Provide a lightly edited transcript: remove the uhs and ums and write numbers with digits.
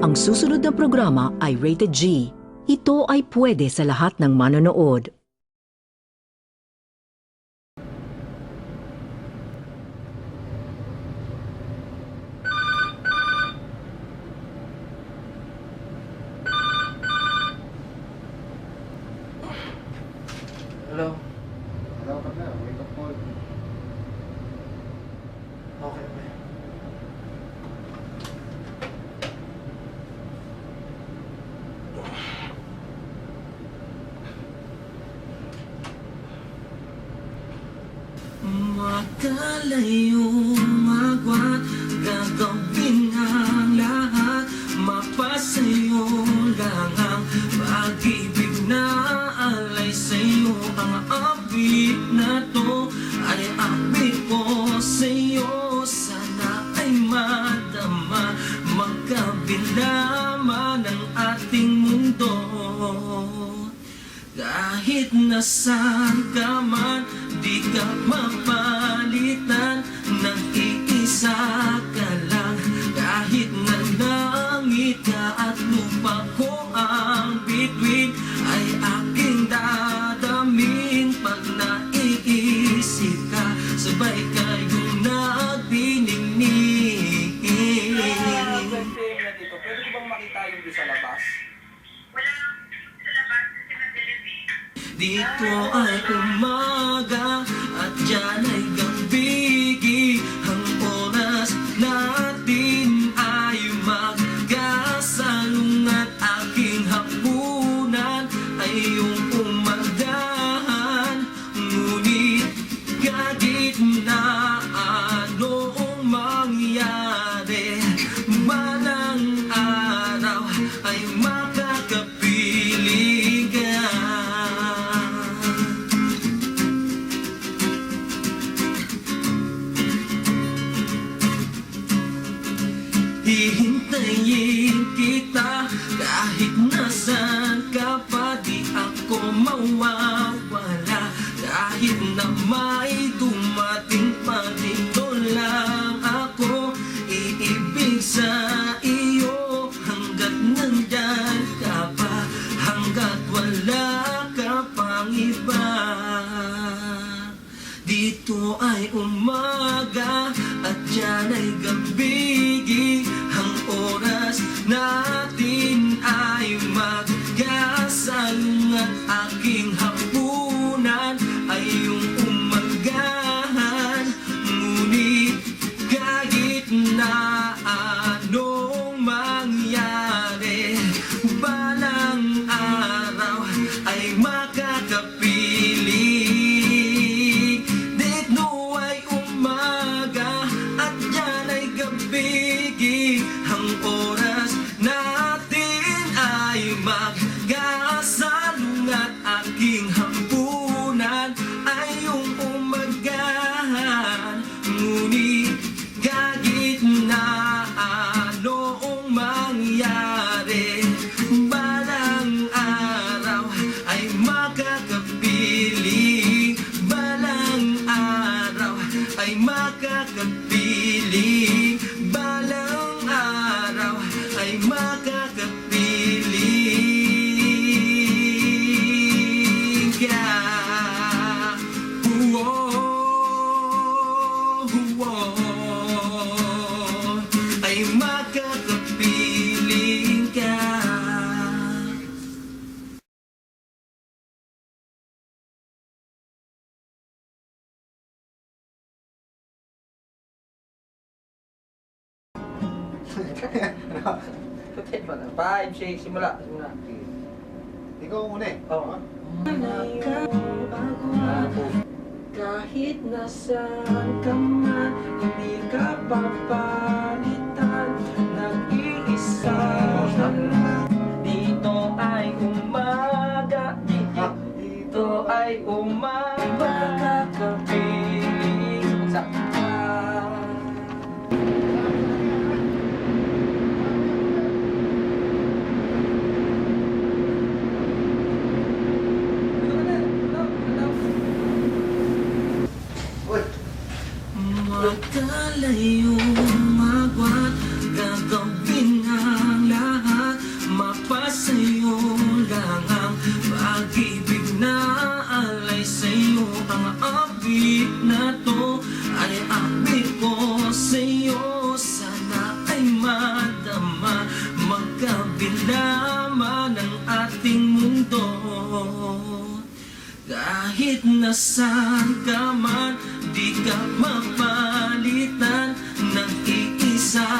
Ang susunod na programa ay rated G. Ito ay pwede sa lahat ng manonood. Hello? Hello, partner. Wake up call. Okay, okay. Makalayong agwat, gagawin ang lahat, mapasayo lang ang pag-ibig na alay sa'yo. Ang abit na to ay abit ko sa'yo. Sana ay madama, magkabila man ang ating mundo. Kahit nasaan ka man, di ka mapalitan, nag-iisa ka lang. Kahit na langit ka at lupa ko ang bituin, ay aking dadamin. Pag naiisip ka, sabay kayong nagdiningning. Pwede na dito. Pwede ko bang makita yung doon sa labas? Dito ay umaga at dyan ay gabi. Ang oras natin ay magkasalung at aking hapunan ay iyong umagahan. Ngunit kahit na anong mangyari, balang araw ay makakapiling ka. Hihintayin kita kahit nasaan ka pa, di ako mawawala. Kahit na may dumating pa, dito lang ako iibig sa iyo. Hanggat nandyan ka pa, hanggat wala ka pang iba. Dito ay umaga at dyan ay gabi. Ang oras natin ay magkasalung at aking hapunan ay iyong umagahan. Ngunit kahit na anong mangyari, balang araw ay makakapiling. Dito ay umaga at dyan ay gabi. Ang oras natin ay magkasalung at aking hapunan ay iyong umagahan. Ngunit kahit na anong mangyari, balang araw ay makakapiling. Balang araw ay makakapiling. Balang araw ay makakapiling ka. Ay makakapiling ka. Tutin mo na. 5, 6, simula. Simula. Ikaw muna eh. Oo. Kahit nasaan ka man, hindi ka papalitan. Nag-iisa ka lang. Dito ay umaga, dito ay umaga, kapiling sa Uy! Magkalayong magwa nasaan ka man, di ka mapalitan ng iisa